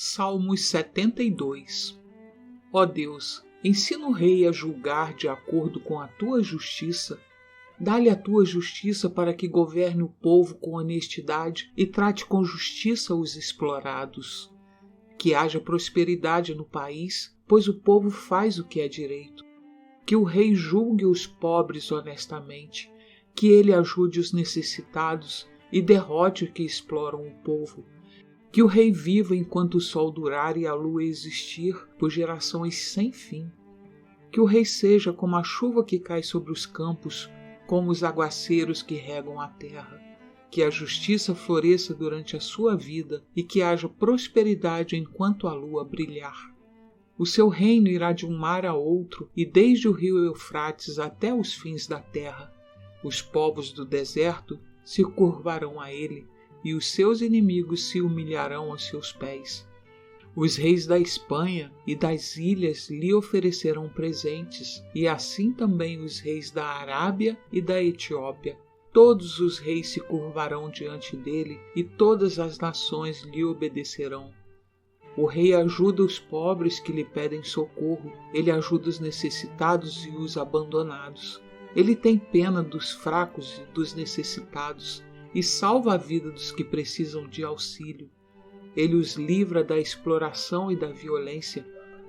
Salmos 72. Ó Deus, ensina o rei a julgar de acordo com a tua justiça. Dá-lhe a tua justiça para que governe o povo com honestidade e trate com justiça os explorados. Que haja prosperidade no país, pois o povo faz o que é direito. Que o rei julgue os pobres honestamente, que ele ajude os necessitados e derrote os que exploram o povo. Que o rei viva enquanto o sol durar e a lua existir por gerações sem fim. Que o rei seja como a chuva que cai sobre os campos, como os aguaceiros que regam a terra. Que a justiça floresça durante a sua vida e que haja prosperidade enquanto a lua brilhar. O seu reino irá de um mar a outro e desde o rio Eufrates até os fins da terra. Os povos do deserto se curvarão a ele e os seus inimigos se humilharão aos seus pés. Os reis da Espanha e das ilhas lhe oferecerão presentes, e assim também os reis da Arábia e da Etiópia. Todos os reis se curvarão diante dele, e todas as nações lhe obedecerão. O rei ajuda os pobres que lhe pedem socorro, ele ajuda os necessitados e os abandonados. Ele tem pena dos fracos e dos necessitados, e salva a vida dos que precisam de auxílio. Ele os livra da exploração e da violência.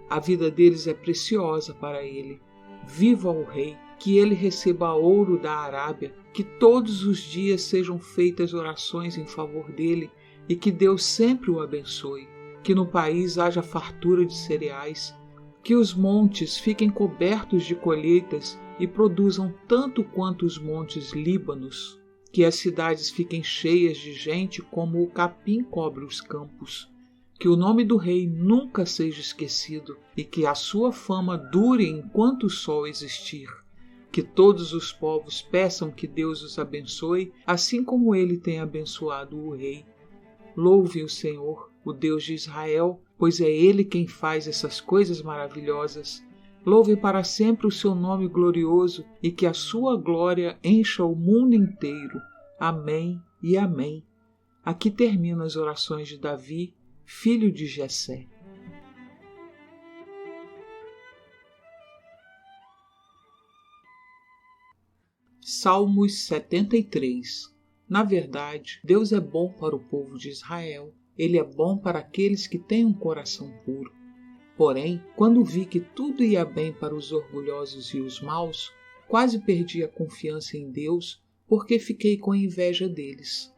A vida deles é preciosa para ele. Viva o rei, que ele receba ouro da Arábia, que todos os dias sejam feitas orações em favor dele e que Deus sempre o abençoe. Que no país haja fartura de cereais, que os montes fiquem cobertos de colheitas e produzam tanto quanto os montes Líbanos. Que as cidades fiquem cheias de gente como o capim cobre os campos. Que o nome do rei nunca seja esquecido e que a sua fama dure enquanto o sol existir. Que todos os povos peçam que Deus os abençoe, assim como ele tem abençoado o rei. Louve o Senhor, o Deus de Israel, pois é ele quem faz essas coisas maravilhosas. Louve para sempre o seu nome glorioso e que a sua glória encha o mundo inteiro. Amém e amém. Aqui terminam as orações de Davi, filho de Jessé. Salmos 73. Na verdade, Deus é bom para o povo de Israel. Ele é bom para aqueles que têm um coração puro. Porém, quando vi que tudo ia bem para os orgulhosos e os maus, quase perdi a confiança em Deus, porque fiquei com inveja deles.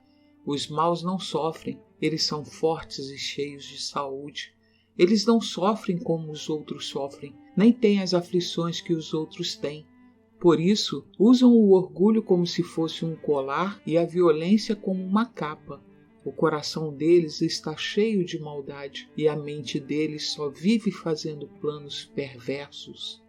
Os maus não sofrem, eles são fortes e cheios de saúde. Eles não sofrem como os outros sofrem, nem têm as aflições que os outros têm. Por isso, usam o orgulho como se fosse um colar e a violência como uma capa. O coração deles está cheio de maldade e a mente deles só vive fazendo planos perversos.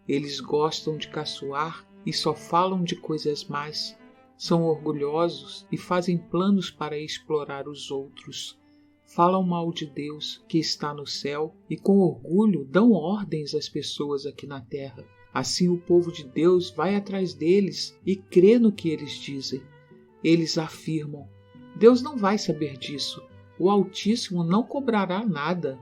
Eles gostam de caçoar e só falam de coisas más. São orgulhosos e fazem planos para explorar os outros. Falam mal de Deus, que está no céu, e com orgulho dão ordens às pessoas aqui na terra. Assim o povo de Deus vai atrás deles e crê no que eles dizem. Eles afirmam: Deus não vai saber disso. O Altíssimo não cobrará nada.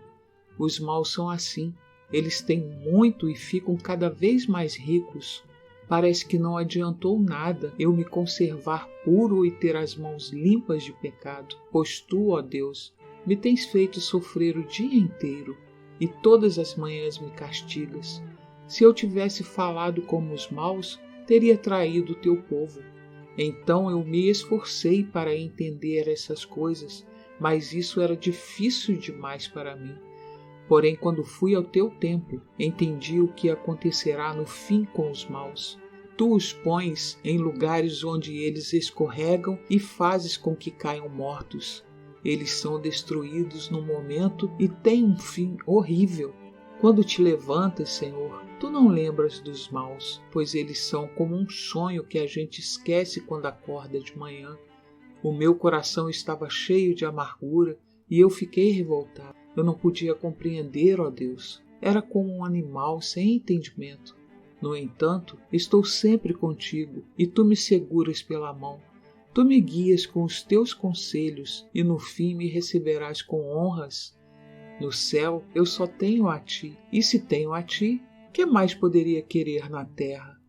Os maus são assim. Eles têm muito e ficam cada vez mais ricos. Parece que não adiantou nada eu me conservar puro e ter as mãos limpas de pecado, pois tu, ó Deus, me tens feito sofrer o dia inteiro e todas as manhãs me castigas. Se eu tivesse falado como os maus, teria traído o teu povo. Então eu me esforcei para entender essas coisas, mas isso era difícil demais para mim. Porém, quando fui ao teu templo, entendi o que acontecerá no fim com os maus. Tu os pões em lugares onde eles escorregam e fazes com que caiam mortos. Eles são destruídos no momento e têm um fim horrível. Quando te levantas, Senhor, tu não lembras dos maus, pois eles são como um sonho que a gente esquece quando acorda de manhã. O meu coração estava cheio de amargura e eu fiquei revoltado. Eu não podia compreender, ó Deus. Era como um animal sem entendimento. No entanto, estou sempre contigo e tu me seguras pela mão. Tu me guias com os teus conselhos e no fim me receberás com honras. No céu eu só tenho a ti, e se tenho a ti, que mais poderia querer na terra?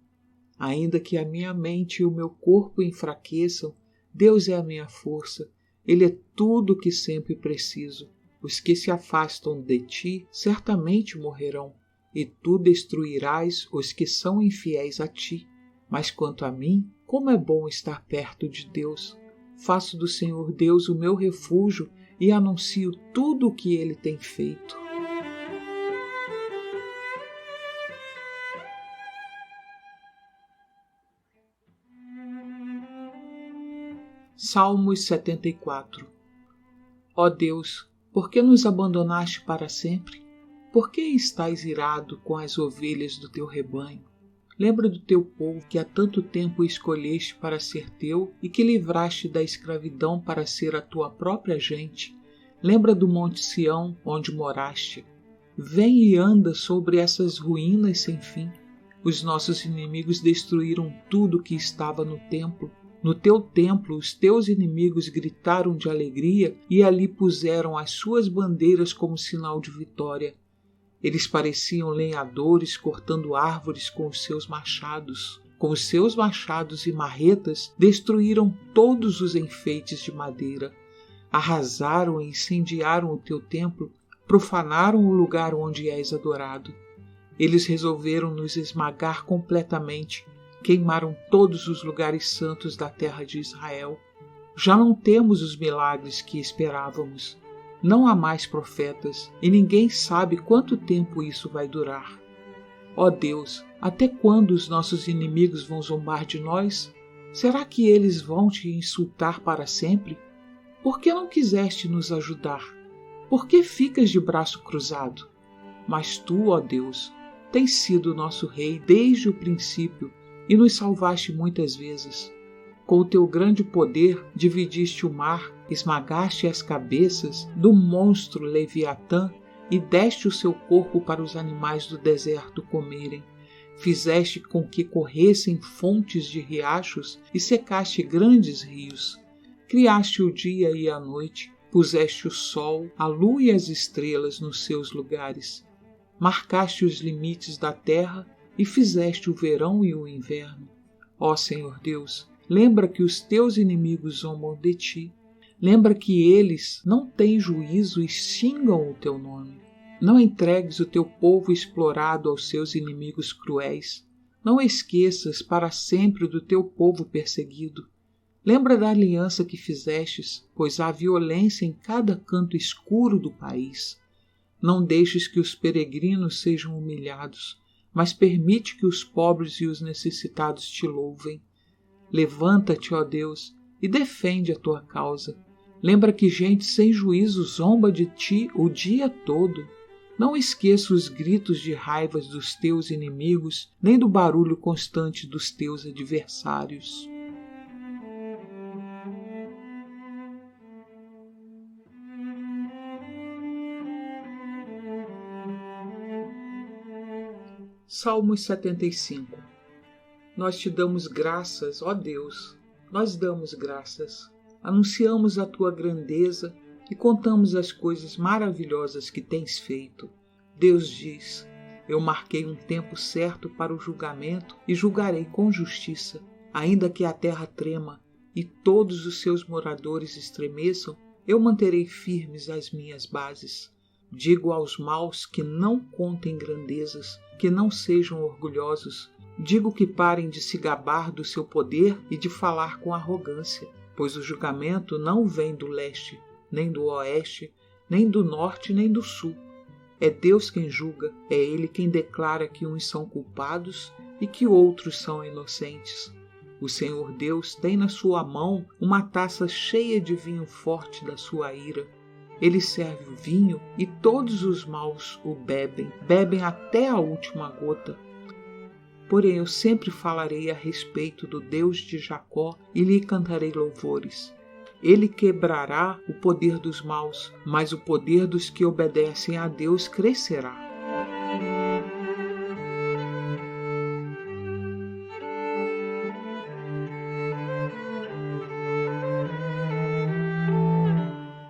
Ainda que a minha mente e o meu corpo enfraqueçam, Deus é a minha força, Ele é tudo o que sempre preciso. Os que se afastam de ti certamente morrerão, e tu destruirás os que são infiéis a ti. Mas quanto a mim, como é bom estar perto de Deus. Faço do Senhor Deus o meu refúgio e anuncio tudo o que Ele tem feito. Salmos 74. Ó Deus, por que nos abandonaste para sempre? Por que estás irado com as ovelhas do teu rebanho? Lembra do teu povo que há tanto tempo escolheste para ser teu e que livraste da escravidão para ser a tua própria gente. Lembra do Monte Sião, onde moraste. Vem e anda sobre essas ruínas sem fim. Os nossos inimigos destruíram tudo que estava no templo. No teu templo, os teus inimigos gritaram de alegria e ali puseram as suas bandeiras como sinal de vitória. Eles pareciam lenhadores cortando árvores com os seus machados. Com os seus machados e marretas, destruíram todos os enfeites de madeira. Arrasaram e incendiaram o teu templo, profanaram o lugar onde és adorado. Eles resolveram nos esmagar completamente. Queimaram todos os lugares santos da terra de Israel. Já não temos os milagres que esperávamos. Não há mais profetas, e ninguém sabe quanto tempo isso vai durar. Ó Deus, até quando os nossos inimigos vão zombar de nós? Será que eles vão te insultar para sempre? Por que não quiseste nos ajudar? Por que ficas de braço cruzado? Mas tu, ó Deus, tens sido nosso rei desde o princípio, e nos salvaste muitas vezes. Com o teu grande poder dividiste o mar, esmagaste as cabeças do monstro Leviatã e deste o seu corpo para os animais do deserto comerem. Fizeste com que corressem fontes de riachos e secaste grandes rios. Criaste o dia e a noite, puseste o sol, a lua e as estrelas nos seus lugares. Marcaste os limites da terra e fizeste o verão e o inverno. Ó Senhor Deus, lembra que os teus inimigos zombam de ti. Lembra que eles não têm juízo e xingam o teu nome. Não entregues o teu povo explorado aos seus inimigos cruéis. Não esqueças para sempre do teu povo perseguido. Lembra da aliança que fizestes, pois há violência em cada canto escuro do país. Não deixes que os peregrinos sejam humilhados, mas permite que os pobres e os necessitados te louvem. Levanta-te, ó Deus, e defende a tua causa. Lembra que gente sem juízo zomba de ti o dia todo. Não esqueça os gritos de raiva dos teus inimigos, nem do barulho constante dos teus adversários. Salmos 75. Nós te damos graças, ó Deus, nós damos graças. Anunciamos a tua grandeza e contamos as coisas maravilhosas que tens feito. Deus diz: eu marquei um tempo certo para o julgamento e julgarei com justiça. Ainda que a terra trema e todos os seus moradores estremeçam, eu manterei firmes as minhas bases. Digo aos maus que não contem grandezas, que não sejam orgulhosos. Digo que parem de se gabar do seu poder e de falar com arrogância, pois o julgamento não vem do leste, nem do oeste, nem do norte, nem do sul. É Deus quem julga, é Ele quem declara que uns são culpados e que outros são inocentes. O Senhor Deus tem na sua mão uma taça cheia de vinho forte da sua ira. Ele serve o vinho e todos os maus o bebem até a última gota. Porém eu sempre falarei a respeito do Deus de Jacó e lhe cantarei louvores. Ele quebrará o poder dos maus, mas o poder dos que obedecem a Deus crescerá.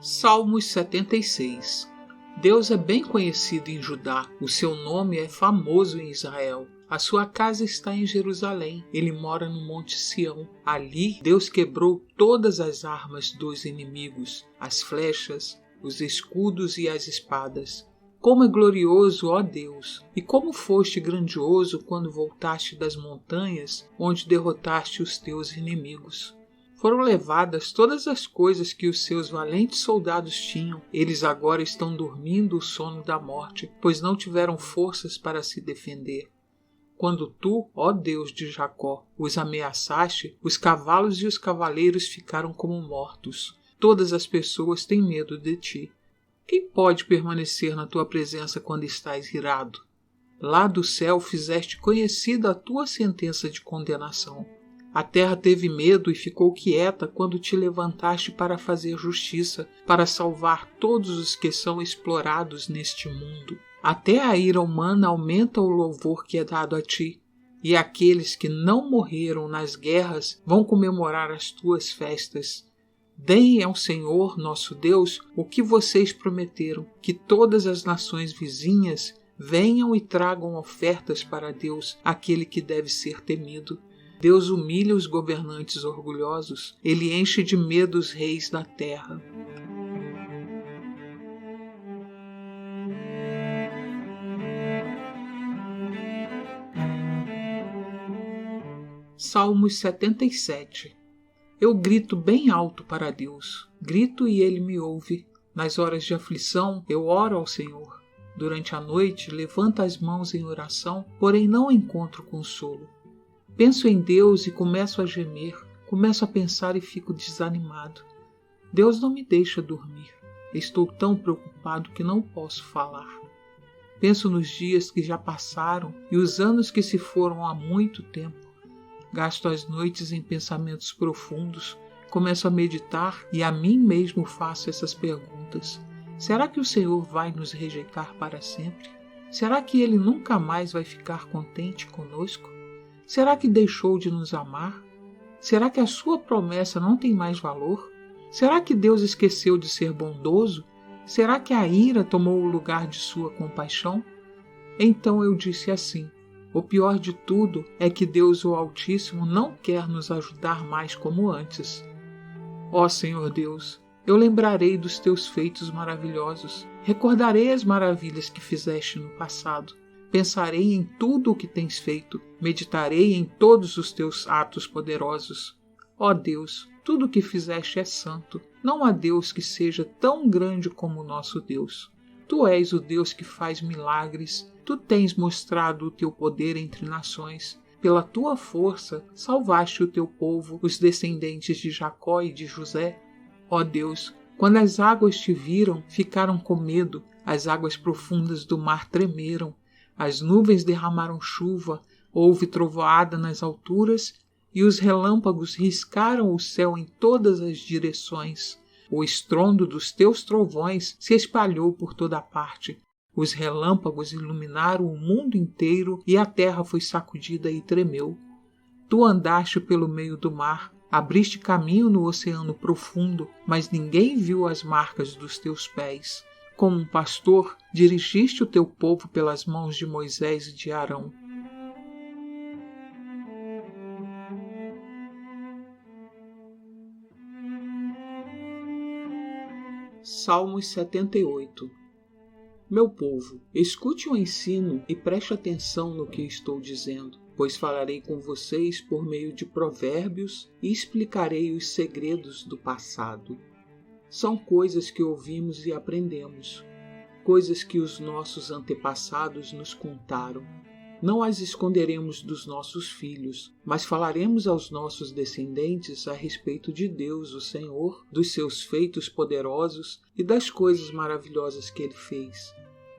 Salmos 76. Deus é bem conhecido em Judá, o seu nome é famoso em Israel. A sua casa está em Jerusalém, ele mora no Monte Sião. Ali, Deus quebrou todas as armas dos inimigos, as flechas, os escudos e as espadas. Como é glorioso, ó Deus, e como foste grandioso quando voltaste das montanhas, onde derrotaste os teus inimigos. Foram levadas todas as coisas que os seus valentes soldados tinham. Eles agora estão dormindo o sono da morte, pois não tiveram forças para se defender. Quando tu, ó Deus de Jacó, os ameaçaste, os cavalos e os cavaleiros ficaram como mortos. Todas as pessoas têm medo de ti. Quem pode permanecer na tua presença quando estás irado? Lá do céu fizeste conhecida a tua sentença de condenação. A terra teve medo e ficou quieta quando te levantaste para fazer justiça, para salvar todos os que são explorados neste mundo. Até a ira humana aumenta o louvor que é dado a ti, e aqueles que não morreram nas guerras vão comemorar as tuas festas. Deem ao Senhor, nosso Deus, o que vocês prometeram, que todas as nações vizinhas venham e tragam ofertas para Deus, aquele que deve ser temido. Deus humilha os governantes orgulhosos, ele enche de medo os reis da terra. Salmos 77. Eu grito bem alto para Deus, grito e ele me ouve. Nas horas de aflição, eu oro ao Senhor. Durante a noite, levanto as mãos em oração, porém não encontro consolo. Penso em Deus e começo a gemer, começo a pensar e fico desanimado. Deus não me deixa dormir. Estou tão preocupado que não posso falar. Penso nos dias que já passaram e os anos que se foram há muito tempo. Gasto as noites em pensamentos profundos, começo a meditar e a mim mesmo faço essas perguntas. Será que o Senhor vai nos rejeitar para sempre? Será que Ele nunca mais vai ficar contente conosco? Será que deixou de nos amar? Será que a sua promessa não tem mais valor? Será que Deus esqueceu de ser bondoso? Será que a ira tomou o lugar de sua compaixão? Então eu disse assim: o pior de tudo é que Deus, o Altíssimo, não quer nos ajudar mais como antes. Ó Senhor Deus, eu lembrarei dos teus feitos maravilhosos, recordarei as maravilhas que fizeste no passado, pensarei em tudo o que tens feito, meditarei em todos os teus atos poderosos. Ó Deus, tudo o que fizeste é santo, não há Deus que seja tão grande como o nosso Deus. Tu és o Deus que faz milagres, tu tens mostrado o teu poder entre nações. Pela tua força, salvaste o teu povo, os descendentes de Jacó e de José. Ó Deus, quando as águas te viram, ficaram com medo, as águas profundas do mar tremeram, as nuvens derramaram chuva, houve trovoada nas alturas, e os relâmpagos riscaram o céu em todas as direções. O estrondo dos teus trovões se espalhou por toda a parte. Os relâmpagos iluminaram o mundo inteiro e a terra foi sacudida e tremeu. Tu andaste pelo meio do mar, abriste caminho no oceano profundo, mas ninguém viu as marcas dos teus pés. Como um pastor, dirigiste o teu povo pelas mãos de Moisés e de Arão. Salmos 78. Meu povo, escute o ensino e preste atenção no que estou dizendo, pois falarei com vocês por meio de provérbios e explicarei os segredos do passado. São coisas que ouvimos e aprendemos, coisas que os nossos antepassados nos contaram. Não as esconderemos dos nossos filhos, mas falaremos aos nossos descendentes a respeito de Deus, o Senhor, dos seus feitos poderosos e das coisas maravilhosas que Ele fez.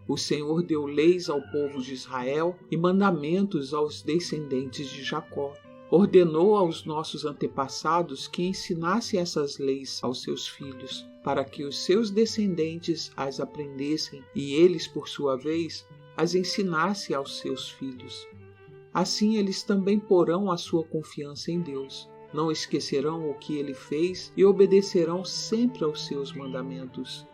O Senhor deu leis ao povo de Israel e mandamentos aos descendentes de Jacó. Ordenou aos nossos antepassados que ensinassem essas leis aos seus filhos, para que os seus descendentes as aprendessem e eles, por sua vez, as ensinassem aos seus filhos. Assim eles também porão a sua confiança em Deus, não esquecerão o que Ele fez e obedecerão sempre aos seus mandamentos.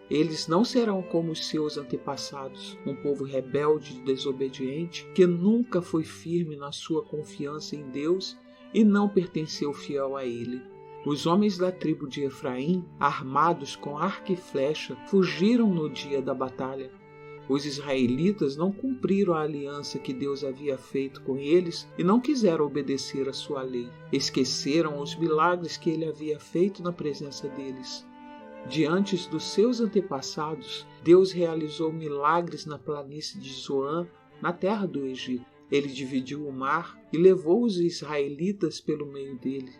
Eles não serão como os seus antepassados, um povo rebelde e desobediente, que nunca foi firme na sua confiança em Deus e não pertenceu fiel a Ele. Os homens da tribo de Efraim, armados com arco e flecha, fugiram no dia da batalha. Os israelitas não cumpriram a aliança que Deus havia feito com eles e não quiseram obedecer à sua lei. Esqueceram os milagres que ele havia feito na presença deles. Diante dos seus antepassados, Deus realizou milagres na planície de Zoan, na terra do Egito. Ele dividiu o mar e levou os israelitas pelo meio dele.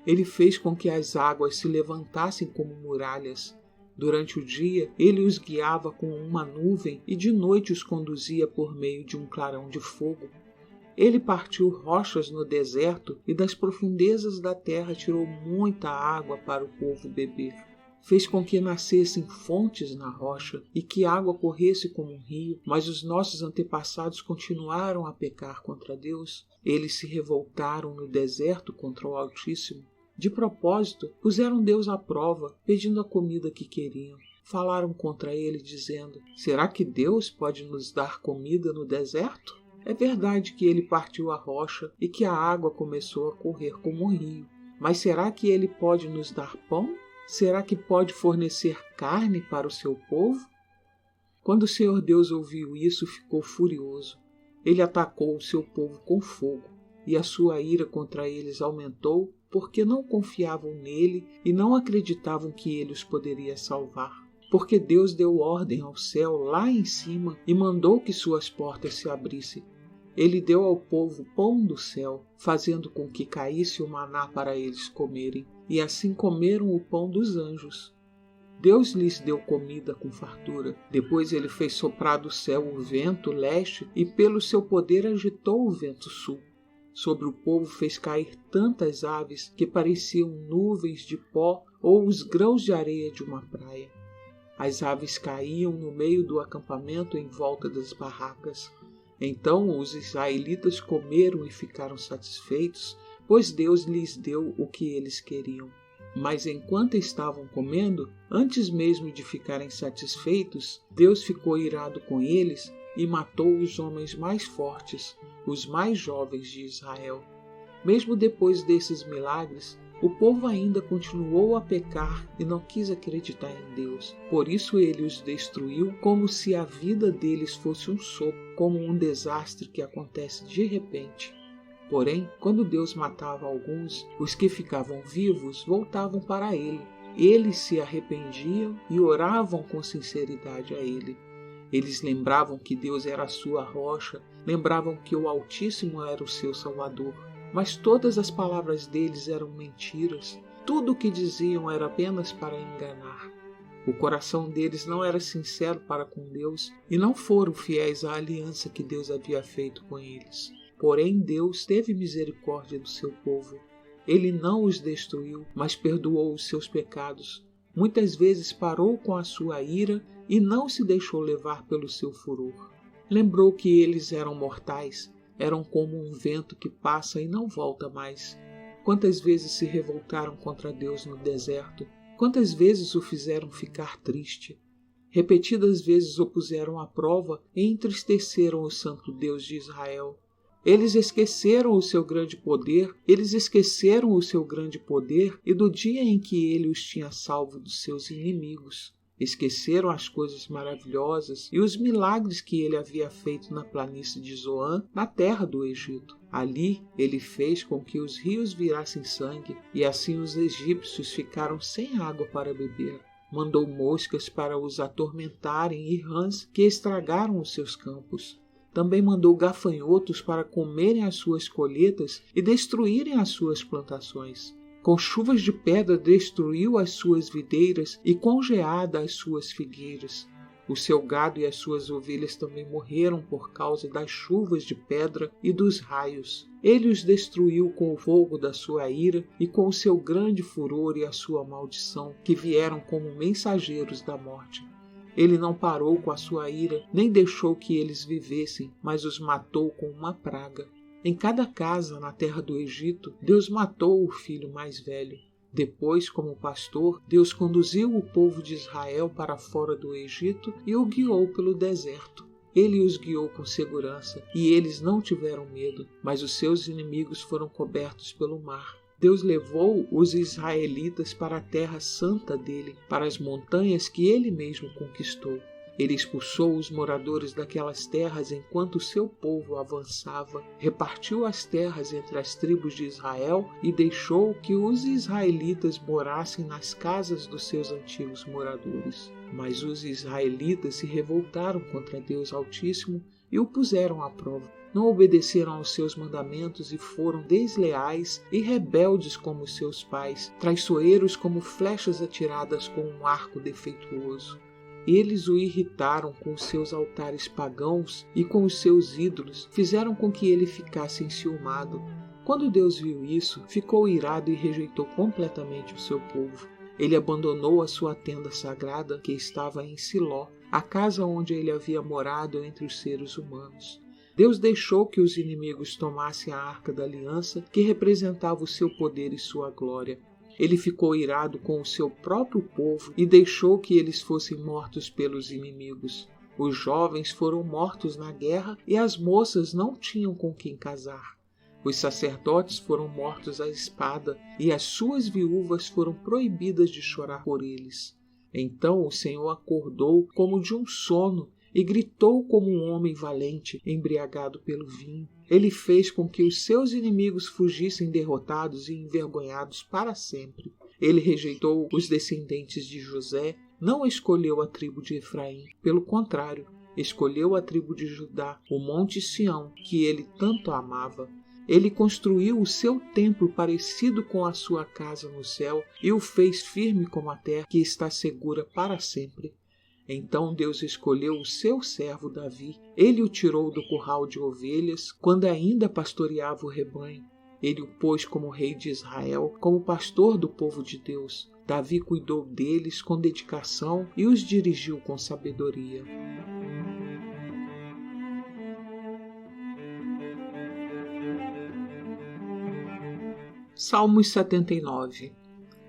Ele fez com que as águas se levantassem como muralhas. Durante o dia, ele os guiava com uma nuvem e de noite os conduzia por meio de um clarão de fogo. Ele partiu rochas no deserto e das profundezas da terra tirou muita água para o povo beber. Fez com que nascessem fontes na rocha e que a água corresse como um rio, mas os nossos antepassados continuaram a pecar contra Deus. Eles se revoltaram no deserto contra o Altíssimo. De propósito, puseram Deus à prova, pedindo a comida que queriam. Falaram contra ele, dizendo: será que Deus pode nos dar comida no deserto? É verdade que ele partiu a rocha e que a água começou a correr como um rio. Mas será que ele pode nos dar pão? Será que pode fornecer carne para o seu povo? Quando o Senhor Deus ouviu isso, ficou furioso. Ele atacou o seu povo com fogo, e a sua ira contra eles aumentou, porque não confiavam nele e não acreditavam que ele os poderia salvar. Porque Deus deu ordem ao céu lá em cima e mandou que suas portas se abrissem. Ele deu ao povo pão do céu, fazendo com que caísse o maná para eles comerem, e assim comeram o pão dos anjos. Deus lhes deu comida com fartura. Depois ele fez soprar do céu o vento leste e pelo seu poder agitou o vento sul. Sobre o povo fez cair tantas aves que pareciam nuvens de pó ou os grãos de areia de uma praia. As aves caíam no meio do acampamento em volta das barracas. Então os israelitas comeram e ficaram satisfeitos, pois Deus lhes deu o que eles queriam. Mas enquanto estavam comendo, antes mesmo de ficarem satisfeitos, Deus ficou irado com eles e matou os homens mais fortes, os mais jovens de Israel. Mesmo depois desses milagres, o povo ainda continuou a pecar e não quis acreditar em Deus. Por isso ele os destruiu como se a vida deles fosse um sopro, como um desastre que acontece de repente. Porém, quando Deus matava alguns, os que ficavam vivos voltavam para ele. Eles se arrependiam e oravam com sinceridade a ele. Eles lembravam que Deus era a sua rocha, lembravam que o Altíssimo era o seu Salvador. Mas todas as palavras deles eram mentiras. Tudo o que diziam era apenas para enganar. O coração deles não era sincero para com Deus e não foram fiéis à aliança que Deus havia feito com eles. Porém, Deus teve misericórdia do seu povo. Ele não os destruiu, mas perdoou os seus pecados. Muitas vezes parou com a sua ira e não se deixou levar pelo seu furor. Lembrou que eles eram mortais, eram como um vento que passa e não volta mais. Quantas vezes se revoltaram contra Deus no deserto? Quantas vezes o fizeram ficar triste? Repetidas vezes o puseram à prova e entristeceram o Santo Deus de Israel. Eles esqueceram o seu grande poder, e do dia em que ele os tinha salvo dos seus inimigos. Esqueceram as coisas maravilhosas e os milagres que ele havia feito na planície de Zoan, na terra do Egito. Ali ele fez com que os rios virassem sangue, e assim os egípcios ficaram sem água para beber. Mandou moscas para os atormentarem e rãs que estragaram os seus campos. Também mandou gafanhotos para comerem as suas colheitas e destruírem as suas plantações. Com chuvas de pedra destruiu as suas videiras e com geada as suas figueiras. O seu gado e as suas ovelhas também morreram por causa das chuvas de pedra e dos raios. Ele os destruiu com o fogo da sua ira e com o seu grande furor e a sua maldição, que vieram como mensageiros da morte. Ele não parou com a sua ira, nem deixou que eles vivessem, mas os matou com uma praga. Em cada casa na terra do Egito, Deus matou o filho mais velho. Depois, como pastor, Deus conduziu o povo de Israel para fora do Egito e o guiou pelo deserto. Ele os guiou com segurança, e eles não tiveram medo, mas os seus inimigos foram cobertos pelo mar. Deus levou os israelitas para a terra santa dele, para as montanhas que ele mesmo conquistou. Ele expulsou os moradores daquelas terras enquanto o seu povo avançava, repartiu as terras entre as tribos de Israel e deixou que os israelitas morassem nas casas dos seus antigos moradores. Mas os israelitas se revoltaram contra Deus Altíssimo e o puseram à prova. Não obedeceram aos seus mandamentos e foram desleais e rebeldes como seus pais, traiçoeiros como flechas atiradas com um arco defeituoso. Eles o irritaram com os seus altares pagãos e com os seus ídolos, fizeram com que ele ficasse enciumado. Quando Deus viu isso, ficou irado e rejeitou completamente o seu povo. Ele abandonou a sua tenda sagrada, que estava em Siló, a casa onde ele havia morado entre os seres humanos. Deus deixou que os inimigos tomassem a arca da aliança, que representava o seu poder e sua glória. Ele ficou irado com o seu próprio povo e deixou que eles fossem mortos pelos inimigos. Os jovens foram mortos na guerra e as moças não tinham com quem casar. Os sacerdotes foram mortos à espada e as suas viúvas foram proibidas de chorar por eles. Então o Senhor acordou como de um sono e gritou como um homem valente, embriagado pelo vinho. Ele fez com que os seus inimigos fugissem derrotados e envergonhados para sempre. Ele rejeitou os descendentes de José, não escolheu a tribo de Efraim. Pelo contrário, escolheu a tribo de Judá, o monte Sião, que ele tanto amava. Ele construiu o seu templo parecido com a sua casa no céu e o fez firme como a terra que está segura para sempre. Então Deus escolheu o seu servo Davi. Ele o tirou do curral de ovelhas, quando ainda pastoreava o rebanho. Ele o pôs como rei de Israel, como pastor do povo de Deus. Davi cuidou deles com dedicação e os dirigiu com sabedoria. Salmos 79.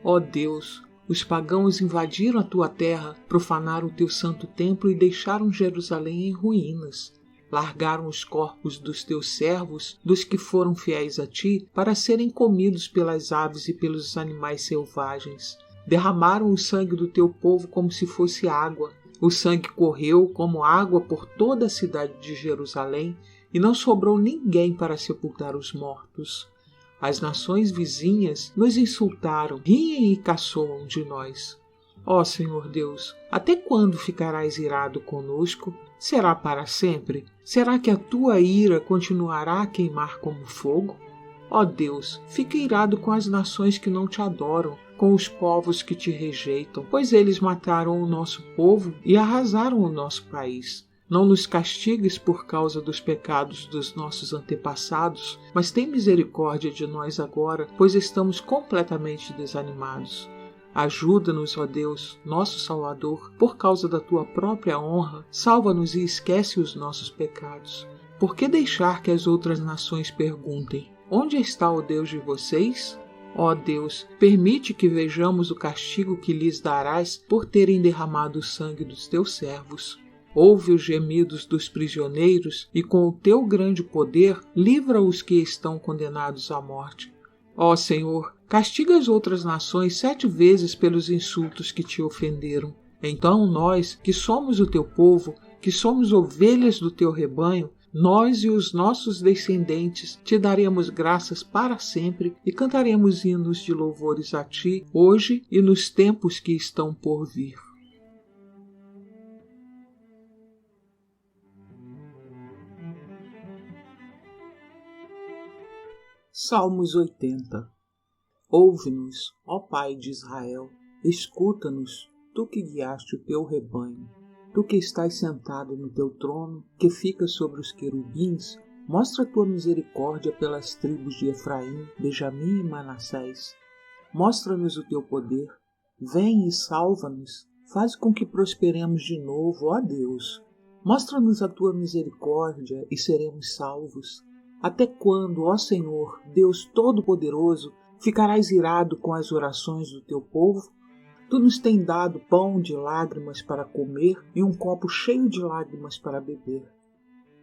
Ó Deus, os pagãos invadiram a tua terra, profanaram o teu santo templo e deixaram Jerusalém em ruínas. Largaram os corpos dos teus servos, dos que foram fiéis a ti, para serem comidos pelas aves e pelos animais selvagens. Derramaram o sangue do teu povo como se fosse água. O sangue correu como água por toda a cidade de Jerusalém, e não sobrou ninguém para sepultar os mortos. As nações vizinhas nos insultaram, riem e caçoam de nós. Ó Senhor Deus, até quando ficarás irado conosco? Será para sempre? Será que a tua ira continuará a queimar como fogo? Ó Deus, fica irado com as nações que não te adoram, com os povos que te rejeitam, pois eles mataram o nosso povo e arrasaram o nosso país. Não nos castigues por causa dos pecados dos nossos antepassados, mas tem misericórdia de nós agora, pois estamos completamente desanimados. Ajuda-nos, ó Deus, nosso Salvador, por causa da tua própria honra, salva-nos e esquece os nossos pecados. Por que deixar que as outras nações perguntem: onde está o Deus de vocês? Ó Deus, permite que vejamos o castigo que lhes darás por terem derramado o sangue dos teus servos. Ouve os gemidos dos prisioneiros e com o teu grande poder livra os que estão condenados à morte. Ó Senhor, castiga as outras nações 7 vezes pelos insultos que te ofenderam. Então nós, que somos o teu povo, que somos ovelhas do teu rebanho, nós e os nossos descendentes te daremos graças para sempre e cantaremos hinos de louvores a ti, hoje e nos tempos que estão por vir. Salmos 80. Ouve-nos, ó Pai de Israel, escuta-nos, tu que guiaste o teu rebanho. Tu que estás sentado no teu trono, que ficas sobre os querubins, mostra a tua misericórdia pelas tribos de Efraim, Benjamim e Manassés. Mostra-nos o teu poder, vem e salva-nos, faz com que prosperemos de novo, ó Deus. Mostra-nos a tua misericórdia e seremos salvos. Até quando, ó Senhor, Deus Todo-Poderoso, Ficarás irado com as orações do teu povo? Tu nos tens dado pão de lágrimas para comer e um copo cheio de lágrimas para beber.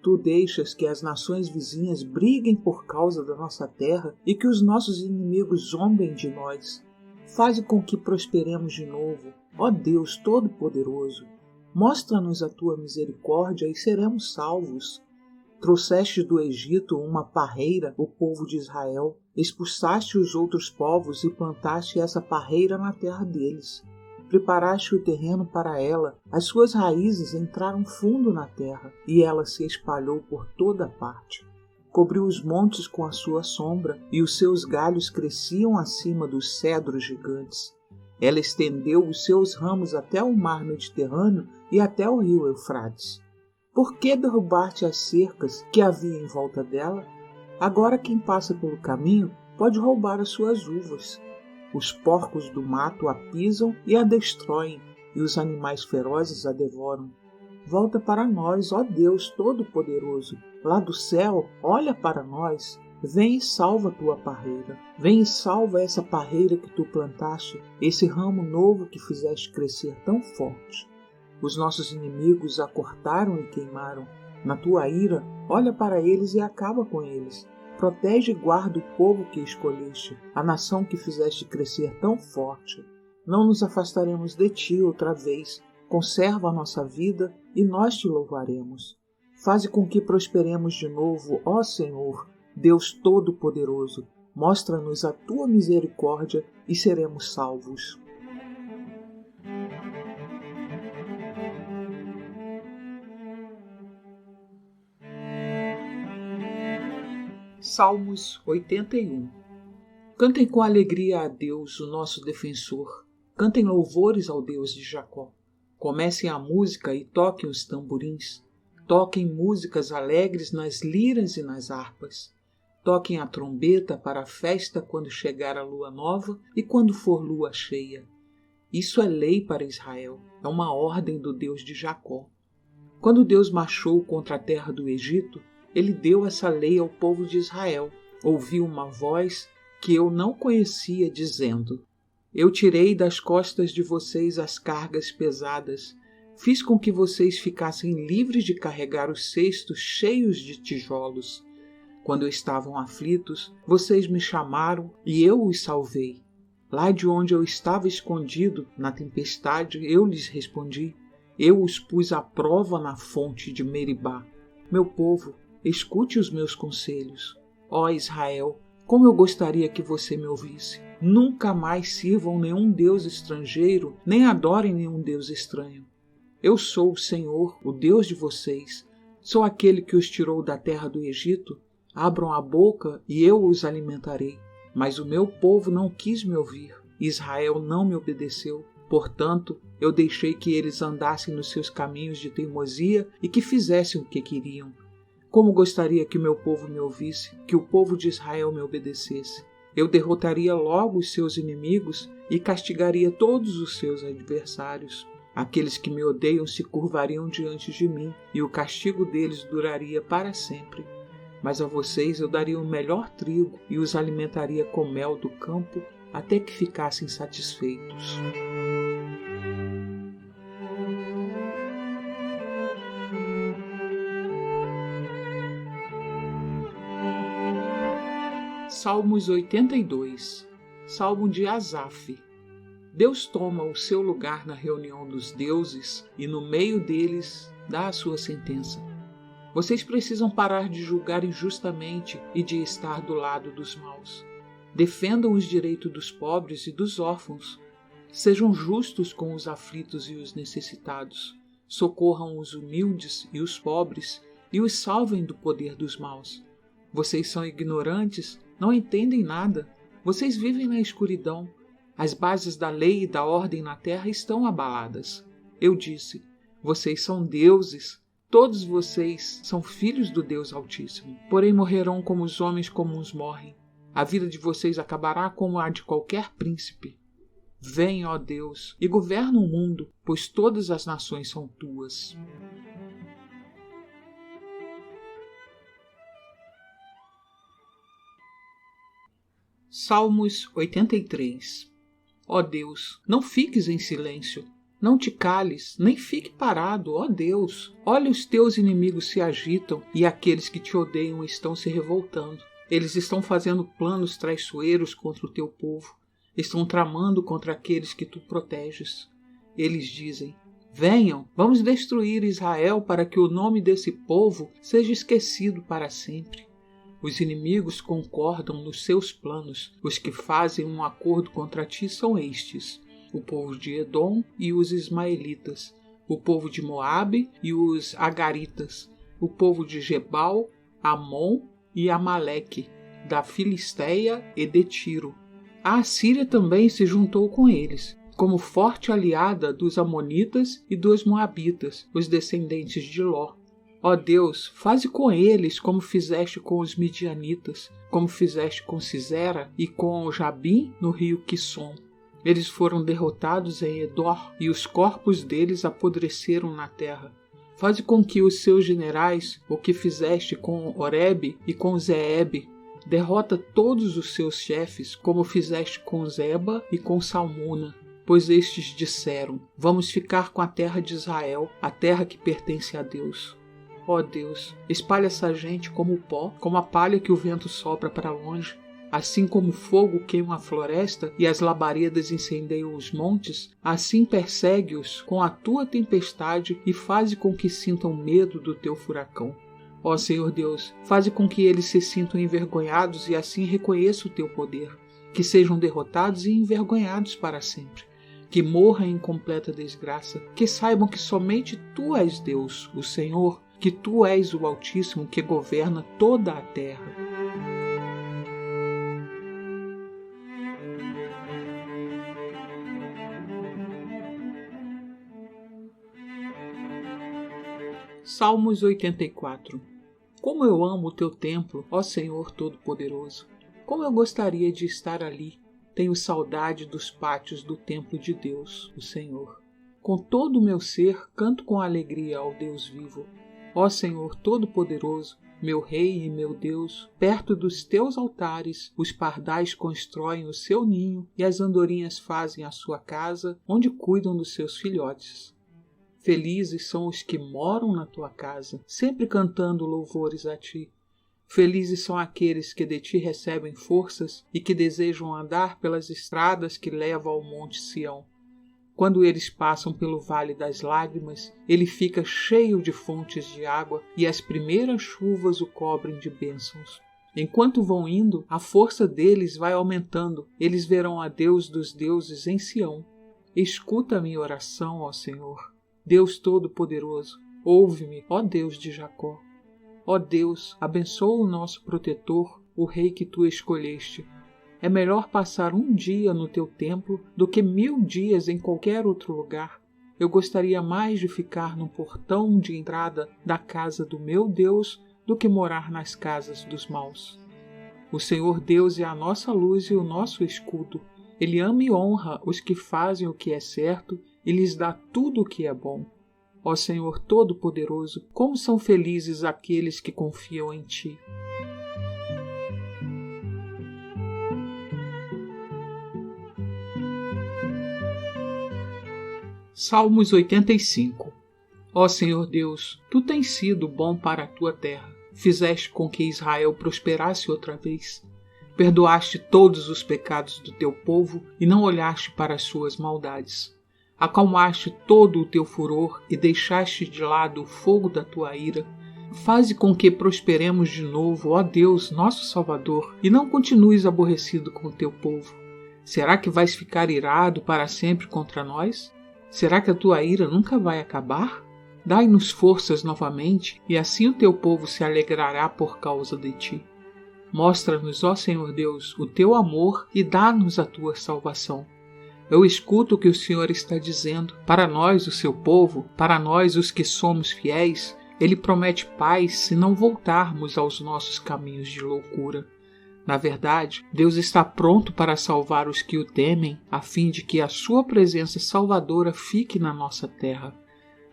Tu deixas que as nações vizinhas briguem por causa da nossa terra e que os nossos inimigos zombem de nós. Faze com que prosperemos de novo, ó Deus Todo-Poderoso. Mostra-nos a tua misericórdia e seremos salvos. Trouxeste do Egito uma parreira, o povo de Israel. Expulsaste os outros povos e plantaste essa parreira na terra deles. Preparaste o terreno para ela, as suas raízes entraram fundo na terra, e ela se espalhou por toda parte. Cobriu os montes com a sua sombra, e os seus galhos cresciam acima dos cedros gigantes. Ela estendeu os seus ramos até o mar Mediterrâneo e até o rio Eufrates. Por que derrubaste as cercas que havia em volta dela? Agora quem passa pelo caminho pode roubar as suas uvas. Os porcos do mato a pisam e a destroem, e os animais ferozes a devoram. Volta para nós, ó Deus Todo-Poderoso. Lá do céu, olha para nós. Vem e salva a tua parreira. Vem e salva essa parreira que tu plantaste, esse ramo novo que fizeste crescer tão forte. Os nossos inimigos a cortaram e queimaram. Na tua ira, olha para eles e acaba com eles. Protege e guarda o povo que escolheste, a nação que fizeste crescer tão forte. Não nos afastaremos de ti outra vez. Conserva a nossa vida e nós te louvaremos. Faze com que prosperemos de novo, ó Senhor, Deus Todo-Poderoso. Mostra-nos a tua misericórdia e seremos salvos. Salmos 81. Cantem com alegria a Deus, o nosso defensor. Cantem louvores ao Deus de Jacó. Comecem a música e toquem os tamborins. Toquem músicas alegres nas liras e nas harpas. Toquem a trombeta para a festa quando chegar a lua nova e quando for lua cheia. Isso é lei para Israel, é uma ordem do Deus de Jacó. Quando Deus marchou contra a terra do Egito, ele deu essa lei ao povo de Israel. Ouvi uma voz que eu não conhecia dizendo: Eu tirei das costas de vocês as cargas pesadas. Fiz com que vocês ficassem livres de carregar os cestos cheios de tijolos. Quando estavam aflitos, vocês me chamaram e eu os salvei. Lá de onde eu estava escondido, na tempestade, eu lhes respondi. Eu os pus à prova na fonte de Meribá. Meu povo, escute os meus conselhos. Ó Israel, como eu gostaria que você me ouvisse. Nunca mais sirvam nenhum deus estrangeiro, nem adorem nenhum deus estranho. Eu sou o Senhor, o Deus de vocês. Sou aquele que os tirou da terra do Egito. Abram a boca e eu os alimentarei. Mas o meu povo não quis me ouvir. Israel não me obedeceu. Portanto, eu deixei que eles andassem nos seus caminhos de teimosia e que fizessem o que queriam. Como gostaria que o meu povo me ouvisse, que o povo de Israel me obedecesse. Eu derrotaria logo os seus inimigos e castigaria todos os seus adversários. Aqueles que me odeiam se curvariam diante de mim, e o castigo deles duraria para sempre. Mas a vocês eu daria o melhor trigo e os alimentaria com mel do campo até que ficassem satisfeitos. Salmos 82. Salmo de Asaf. Deus toma o seu lugar na reunião dos deuses e no meio deles dá a sua sentença. Vocês precisam parar de julgar injustamente e de estar do lado dos maus. Defendam os direitos dos pobres e dos órfãos. Sejam justos com os aflitos e os necessitados. Socorram os humildes e os pobres e os salvem do poder dos maus. Vocês são ignorantes, não entendem nada. Vocês vivem na escuridão. As bases da lei e da ordem na terra estão abaladas. Eu disse: vocês são deuses. Todos vocês são filhos do Deus Altíssimo. Porém morrerão como os homens comuns morrem. A vida de vocês acabará como a de qualquer príncipe. Vem, ó Deus, e governa o mundo, pois todas as nações são tuas. Salmos 83. Ó Deus, não fiques em silêncio, não te cales, nem fique parado, ó Deus. Olha, os teus inimigos se agitam e aqueles que te odeiam estão se revoltando. Eles estão fazendo planos traiçoeiros contra o teu povo, estão tramando contra aqueles que tu proteges. Eles dizem: venham, vamos destruir Israel para que o nome desse povo seja esquecido para sempre. Os inimigos concordam nos seus planos. Os que fazem um acordo contra ti são estes: o povo de Edom e os ismaelitas, o povo de Moabe e os agaritas, o povo de Gebal, Amon e Amaleque, da Filisteia e de Tiro. A Assíria também se juntou com eles, como forte aliada dos amonitas e dos moabitas, os descendentes de Ló. Ó Deus, faze com eles como fizeste com os midianitas, como fizeste com Sisera e com Jabim no rio Quisson. Eles foram derrotados em Edor e os corpos deles apodreceram na terra. Faze com que os seus generais, o que fizeste com Oreb e com Zeeb, derrota todos os seus chefes, como fizeste com Zeba e com Salmuna. Pois estes disseram: vamos ficar com a terra de Israel, a terra que pertence a Deus. Ó Deus, espalha essa gente como o pó, como a palha que o vento sopra para longe. Assim como o fogo queima a floresta e as labaredas incendeiam os montes, assim persegue-os com a tua tempestade e faze com que sintam medo do teu furacão. Ó Senhor Deus, faze com que eles se sintam envergonhados e assim reconheçam o teu poder. Que sejam derrotados e envergonhados para sempre. Que morram em completa desgraça. Que saibam que somente tu és Deus, o Senhor, que tu és o Altíssimo que governa toda a terra. Salmos 84. Como eu amo o teu templo, ó Senhor Todo-Poderoso! Como eu gostaria de estar ali! Tenho saudade dos pátios do templo de Deus, o Senhor. Com todo o meu ser, canto com alegria ao Deus vivo. Ó Senhor Todo-Poderoso, meu Rei e meu Deus, perto dos teus altares, os pardais constroem o seu ninho e as andorinhas fazem a sua casa, onde cuidam dos seus filhotes. Felizes são os que moram na tua casa, sempre cantando louvores a ti. Felizes são aqueles que de ti recebem forças e que desejam andar pelas estradas que levam ao monte Sião. Quando eles passam pelo vale das lágrimas, ele fica cheio de fontes de água e as primeiras chuvas o cobrem de bênçãos. Enquanto vão indo, a força deles vai aumentando. Eles verão a Deus dos deuses em Sião. Escuta a minha oração, ó Senhor. Deus Todo-Poderoso, ouve-me, ó Deus de Jacó. Ó Deus, abençoa o nosso protetor, o Rei que tu escolheste. É melhor passar um dia no teu templo do que 1000 dias em qualquer outro lugar. Eu gostaria mais de ficar no portão de entrada da casa do meu Deus do que morar nas casas dos maus. O Senhor Deus é a nossa luz e o nosso escudo. Ele ama e honra os que fazem o que é certo e lhes dá tudo o que é bom. Ó Senhor Todo-Poderoso, como são felizes aqueles que confiam em ti. Salmos 85. Ó Senhor Deus, tu tens sido bom para a tua terra. Fizeste com que Israel prosperasse outra vez. Perdoaste todos os pecados do teu povo e não olhaste para as suas maldades. Acalmaste todo o teu furor e deixaste de lado o fogo da tua ira. Faze com que prosperemos de novo, ó Deus, nosso Salvador, e não continues aborrecido com o teu povo. Será que vais ficar irado para sempre contra nós? Será que a tua ira nunca vai acabar? Dai-nos forças novamente, e assim o teu povo se alegrará por causa de ti. Mostra-nos, ó Senhor Deus, o teu amor e dá-nos a tua salvação. Eu escuto o que o Senhor está dizendo. Para nós, o seu povo, para nós, os que somos fiéis, Ele promete paz se não voltarmos aos nossos caminhos de loucura. Na verdade, Deus está pronto para salvar os que o temem, a fim de que a sua presença salvadora fique na nossa terra.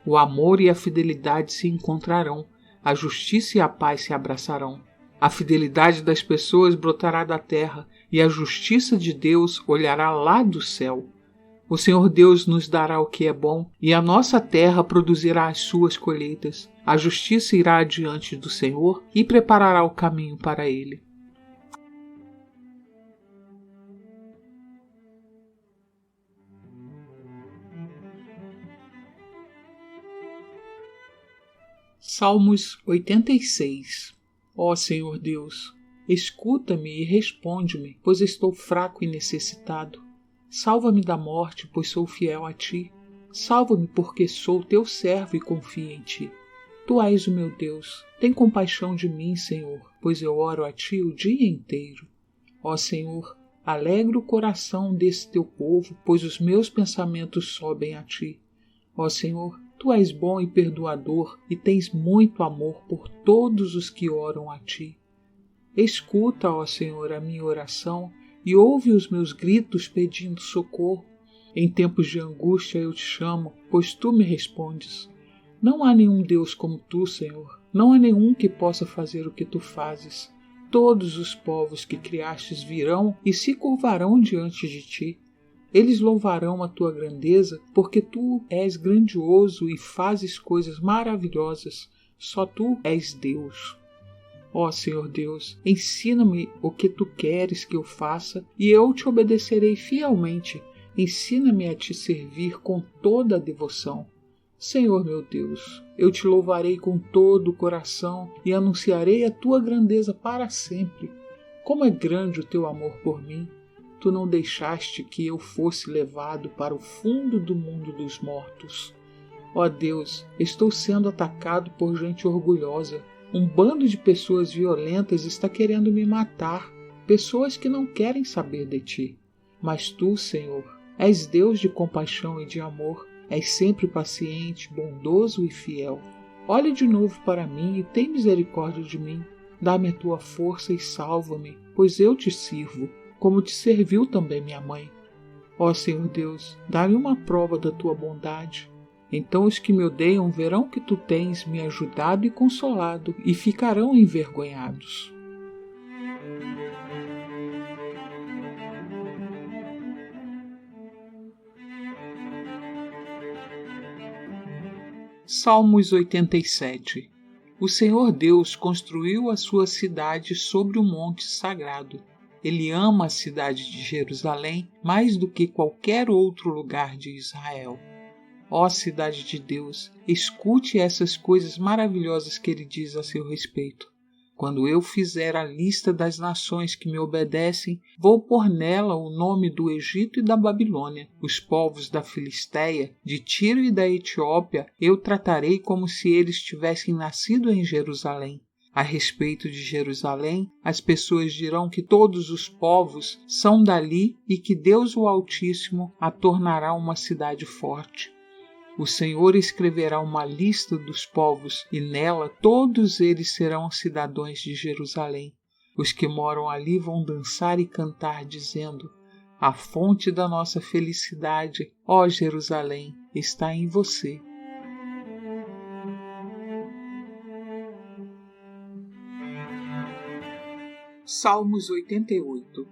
O amor e a fidelidade se encontrarão, a justiça e a paz se abraçarão. A fidelidade das pessoas brotará da terra, e a justiça de Deus olhará lá do céu. O Senhor Deus nos dará o que é bom, e a nossa terra produzirá as suas colheitas. A justiça irá adiante do Senhor e preparará o caminho para ele. Salmos 86. Ó Senhor Deus, escuta-me e responde-me, pois estou fraco e necessitado. Salva-me da morte, pois sou fiel a ti. Salva-me, porque sou teu servo e confio em ti. Tu és o meu Deus. Tem compaixão de mim, Senhor, pois eu oro a ti o dia inteiro. Ó Senhor, alegra o coração desse teu povo, pois os meus pensamentos sobem a ti. Ó Senhor, tu és bom e perdoador e tens muito amor por todos os que oram a ti. Escuta, ó Senhor, a minha oração e ouve os meus gritos pedindo socorro. Em tempos de angústia eu te chamo, pois tu me respondes. Não há nenhum Deus como tu, Senhor. Não há nenhum que possa fazer o que tu fazes. Todos os povos que criastes virão e se curvarão diante de ti. Eles louvarão a tua grandeza, porque tu és grandioso e fazes coisas maravilhosas. Só tu és Deus. Ó Senhor Deus, ensina-me o que tu queres que eu faça e eu te obedecerei fielmente. Ensina-me a te servir com toda a devoção. Senhor meu Deus, eu te louvarei com todo o coração e anunciarei a tua grandeza para sempre. Como é grande o teu amor por mim! Tu não deixaste que eu fosse levado para o fundo do mundo dos mortos. Ó Deus, estou sendo atacado por gente orgulhosa. Um bando de pessoas violentas está querendo me matar. Pessoas que não querem saber de ti. Mas tu, Senhor, és Deus de compaixão e de amor. És sempre paciente, bondoso e fiel. Olha de novo para mim e tem misericórdia de mim. Dá-me a tua força e salva-me, pois eu te sirvo, como te serviu também minha mãe. Ó Senhor Deus, dá-me uma prova da tua bondade. Então os que me odeiam verão que tu tens me ajudado e consolado, e ficarão envergonhados. Salmos 87. O Senhor Deus construiu a sua cidade sobre um monte sagrado. Ele ama a cidade de Jerusalém mais do que qualquer outro lugar de Israel. Ó cidade de Deus, escute essas coisas maravilhosas que ele diz a seu respeito. Quando eu fizer a lista das nações que me obedecem, vou pôr nela o nome do Egito e da Babilônia. Os povos da Filistéia, de Tiro e da Etiópia, eu tratarei como se eles tivessem nascido em Jerusalém. A respeito de Jerusalém, as pessoas dirão que todos os povos são dali e que Deus o Altíssimo a tornará uma cidade forte. O Senhor escreverá uma lista dos povos e nela todos eles serão cidadãos de Jerusalém. Os que moram ali vão dançar e cantar dizendo: a fonte da nossa felicidade, ó Jerusalém, está em você. Salmos 88.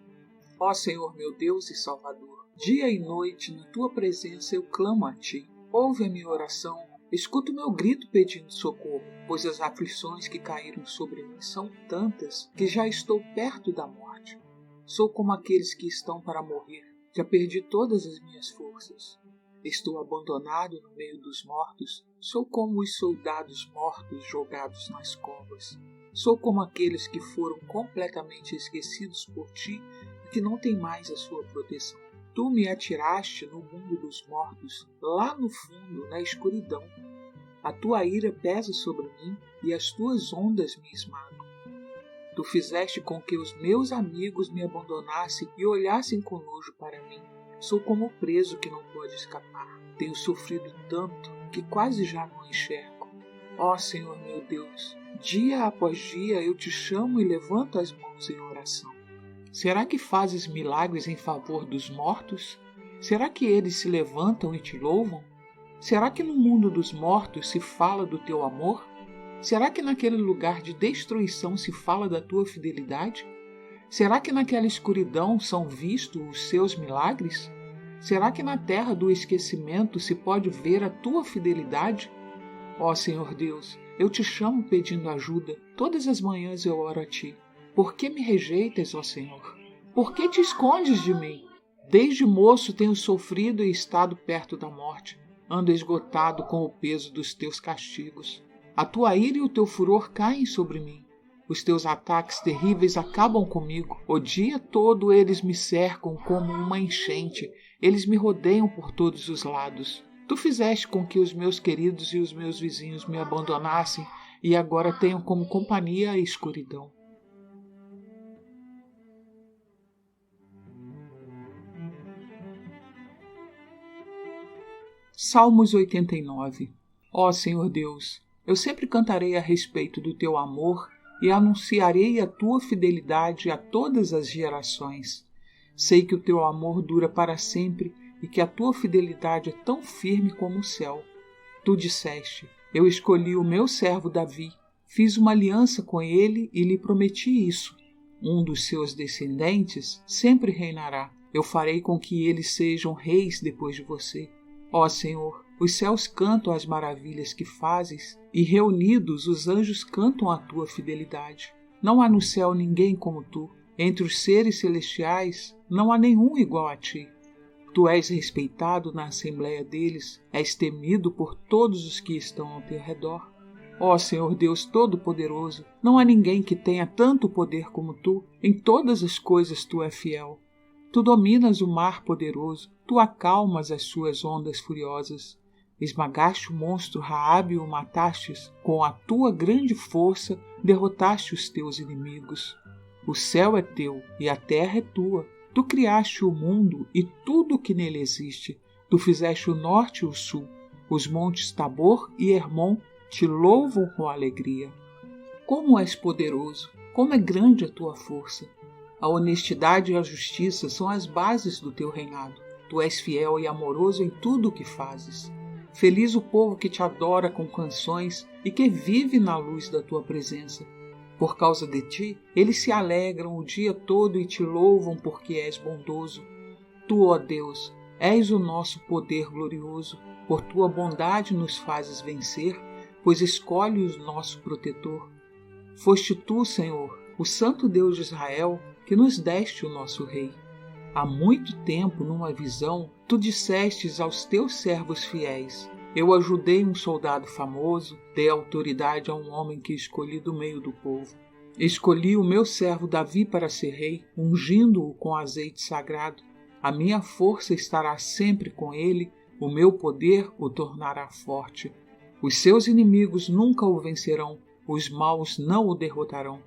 Ó Senhor meu Deus e Salvador, dia e noite na tua presença eu clamo a ti. Ouve a minha oração, escuta o meu grito pedindo socorro, pois as aflições que caíram sobre mim são tantas que já estou perto da morte. Sou como aqueles que estão para morrer, já perdi todas as minhas forças. Estou abandonado no meio dos mortos, sou como os soldados mortos jogados nas covas. Sou como aqueles que foram completamente esquecidos por ti e que não têm mais a sua proteção. Tu me atiraste no mundo dos mortos, lá no fundo, na escuridão. A tua ira pesa sobre mim e as tuas ondas me esmagam. Tu fizeste com que os meus amigos me abandonassem e olhassem com nojo para mim. Sou como o preso que não pode escapar. Tenho sofrido tanto que quase já não enxergo. Ó Senhor meu Deus, dia após dia eu te chamo e levanto as mãos em oração. Será que fazes milagres em favor dos mortos? Será que eles se levantam e te louvam? Será que no mundo dos mortos se fala do teu amor? Será que naquele lugar de destruição se fala da tua fidelidade? Será que naquela escuridão são vistos os seus milagres? Será que na terra do esquecimento se pode ver a tua fidelidade? Ó Senhor Deus, eu te chamo pedindo ajuda. Todas as manhãs eu oro a ti. Por que me rejeitas, ó Senhor? Por que te escondes de mim? Desde moço tenho sofrido e estado perto da morte. Ando esgotado com o peso dos teus castigos. A tua ira e o teu furor caem sobre mim. Os teus ataques terríveis acabam comigo. O dia todo eles me cercam como uma enchente. Eles me rodeiam por todos os lados. Tu fizeste com que os meus queridos e os meus vizinhos me abandonassem e agora tenho como companhia a escuridão. Salmos 89. Ó Senhor Deus, eu sempre cantarei a respeito do teu amor e anunciarei a tua fidelidade a todas as gerações. Sei que o teu amor dura para sempre e que a tua fidelidade é tão firme como o céu. Tu disseste, eu escolhi o meu servo Davi, fiz uma aliança com ele e lhe prometi isso. Um dos seus descendentes sempre reinará. Eu farei com que eles sejam reis depois de você. Ó Senhor, os céus cantam as maravilhas que fazes e reunidos os anjos cantam a tua fidelidade. Não há no céu ninguém como tu. Entre os seres celestiais não há nenhum igual a ti. Tu és respeitado na assembleia deles, és temido por todos os que estão ao teu redor. Ó Senhor Deus Todo-Poderoso, não há ninguém que tenha tanto poder como tu. Em todas as coisas tu és fiel. Tu dominas o mar poderoso, tu acalmas as suas ondas furiosas. Esmagaste o monstro Raabe e o matastes, com a tua grande força derrotaste os teus inimigos. O céu é teu e a terra é tua. Tu criaste o mundo e tudo o que nele existe. Tu fizeste o norte e o sul. Os montes Tabor e Hermon te louvam com alegria. Como és poderoso, como é grande a tua força. A honestidade e a justiça são as bases do teu reinado. Tu és fiel e amoroso em tudo o que fazes. Feliz o povo que te adora com canções e que vive na luz da tua presença. Por causa de ti, eles se alegram o dia todo e te louvam porque és bondoso. Tu, ó Deus, és o nosso poder glorioso. Por tua bondade nos fazes vencer, pois escolhes o nosso protetor. Foste tu, Senhor, o Santo Deus de Israel, que nos deste o nosso Rei. Há muito tempo, numa visão, tu dissestes aos teus servos fiéis: eu ajudei um soldado famoso, dei autoridade a um homem que escolhi do meio do povo. Escolhi o meu servo Davi para ser rei, ungindo-o com azeite sagrado. A minha força estará sempre com ele, o meu poder o tornará forte. Os seus inimigos nunca o vencerão, os maus não o derrotarão.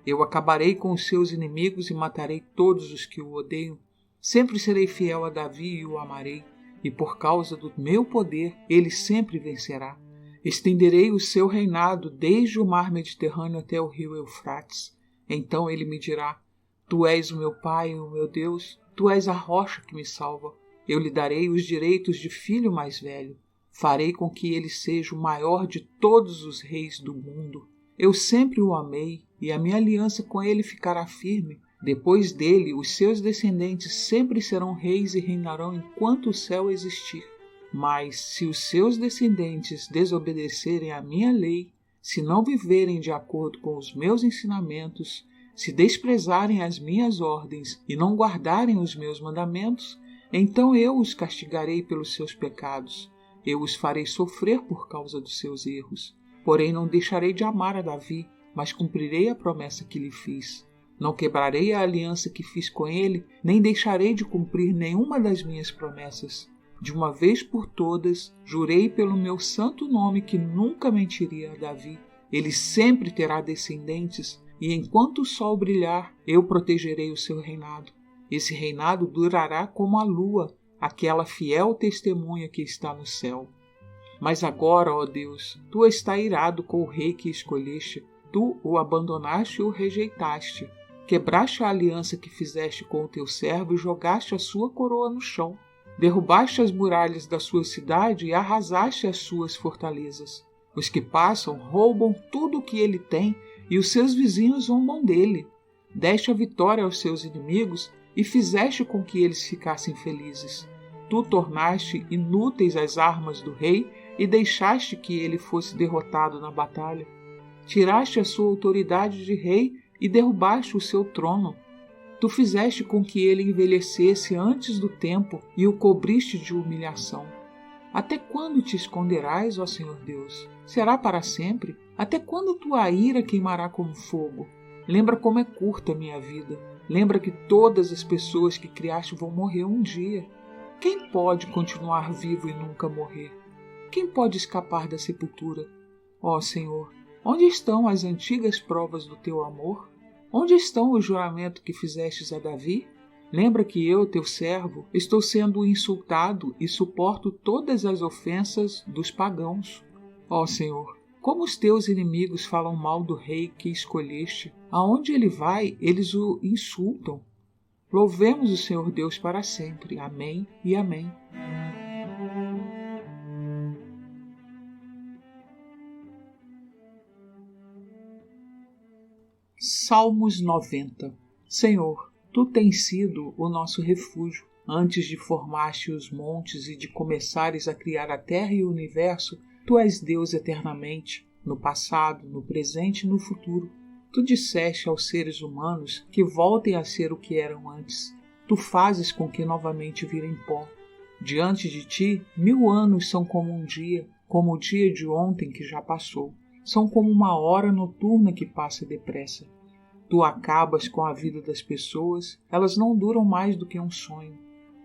Eu acabarei com os seus inimigos e matarei todos os que o odeiam. Sempre serei fiel a Davi e o amarei, e por causa do meu poder ele sempre vencerá. Estenderei o seu reinado desde o mar Mediterrâneo até o rio Eufrates. Então ele me dirá: tu és o meu Pai e o meu Deus, tu és a rocha que me salva. Eu lhe darei os direitos de filho mais velho. Farei com que ele seja o maior de todos os reis do mundo. Eu sempre o amei, e a minha aliança com ele ficará firme. Depois dele, os seus descendentes sempre serão reis e reinarão enquanto o céu existir. Mas, se os seus descendentes desobedecerem à minha lei, se não viverem de acordo com os meus ensinamentos, se desprezarem as minhas ordens e não guardarem os meus mandamentos, então eu os castigarei pelos seus pecados. Eu os farei sofrer por causa dos seus erros. Porém, não deixarei de amar a Davi, mas cumprirei a promessa que lhe fiz. Não quebrarei a aliança que fiz com ele, nem deixarei de cumprir nenhuma das minhas promessas. De uma vez por todas, jurei pelo meu santo nome que nunca mentiria a Davi. Ele sempre terá descendentes, e enquanto o sol brilhar, eu protegerei o seu reinado. Esse reinado durará como a lua, aquela fiel testemunha que está no céu. Mas agora, ó Deus, tu estás irado com o rei que escolheste. Tu o abandonaste e o rejeitaste. Quebraste a aliança que fizeste com o teu servo e jogaste a sua coroa no chão. Derrubaste as muralhas da sua cidade e arrasaste as suas fortalezas. Os que passam roubam tudo o que ele tem e os seus vizinhos zombam dele. deste a vitória aos seus inimigos e fizeste com que eles ficassem felizes. Tu tornaste inúteis as armas do rei e deixaste que ele fosse derrotado na batalha. Tiraste a sua autoridade de rei e derrubaste o seu trono. Tu fizeste com que ele envelhecesse antes do tempo e o cobriste de humilhação. Até quando te esconderás, ó Senhor Deus? Será para sempre? Até quando tua ira queimará como fogo? Lembra como é curta a minha vida. Lembra que todas as pessoas que criaste vão morrer um dia. Quem pode continuar vivo e nunca morrer? Quem pode escapar da sepultura? Ó Senhor, onde estão as antigas provas do teu amor? Onde estão o juramento que fizestes a Davi? Lembra que eu, teu servo, estou sendo insultado e suporto todas as ofensas dos pagãos. Ó Senhor, como os teus inimigos falam mal do rei que escolheste, aonde ele vai, eles o insultam. Louvemos o Senhor Deus para sempre. Amém e amém. Salmos 90. Senhor, Tu tens sido o nosso refúgio. Antes de formaste os montes e de começares a criar a terra e o universo, Tu és Deus eternamente, no passado, no presente e no futuro. Tu disseste aos seres humanos que voltem a ser o que eram antes. Tu fazes com que novamente virem pó. Diante de Ti, 1000 anos são como um dia, como o dia de ontem que já passou. São como uma hora noturna que passa depressa. Tu acabas com a vida das pessoas, elas não duram mais do que um sonho.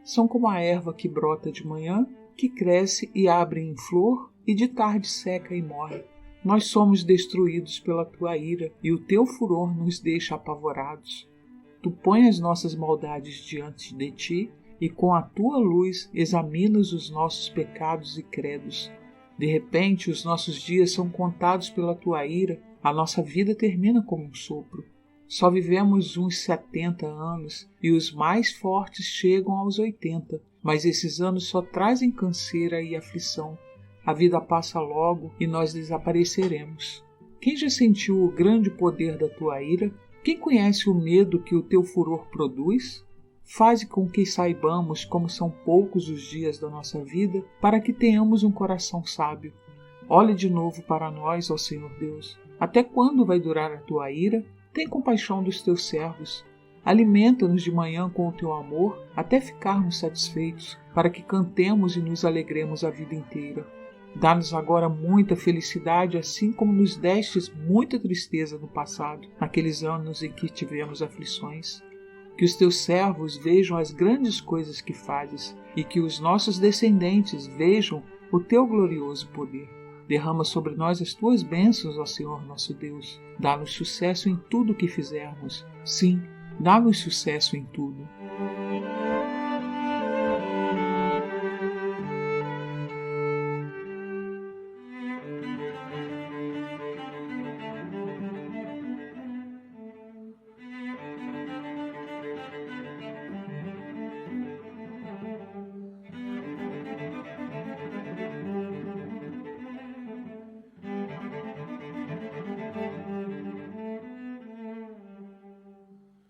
São como a erva que brota de manhã, que cresce e abre em flor e de tarde seca e morre. Nós somos destruídos pela Tua ira e o Teu furor nos deixa apavorados. Tu pões as nossas maldades diante de Ti e com a Tua luz examinas os nossos pecados e credos. De repente, os nossos dias são contados pela Tua ira, a nossa vida termina como um sopro. Só vivemos uns 70 anos e os mais fortes chegam aos 80, mas esses anos só trazem canseira e aflição. A vida passa logo e nós desapareceremos. Quem já sentiu o grande poder da Tua ira? Quem conhece o medo que o Teu furor produz? Faze com que saibamos como são poucos os dias da nossa vida, para que tenhamos um coração sábio. Olhe de novo para nós, ó Senhor Deus. Até quando vai durar a Tua ira? Tem compaixão dos Teus servos. Alimenta-nos de manhã com o Teu amor, até ficarmos satisfeitos, para que cantemos e nos alegremos a vida inteira. Dá-nos agora muita felicidade, assim como nos destes muita tristeza no passado, naqueles anos em que tivemos aflições. Que os Teus servos vejam as grandes coisas que fazes, e que os nossos descendentes vejam o Teu glorioso poder. Derrama sobre nós as Tuas bênçãos, ó Senhor nosso Deus. Dá-nos sucesso em tudo o que fizermos. Sim, dá-nos sucesso em tudo.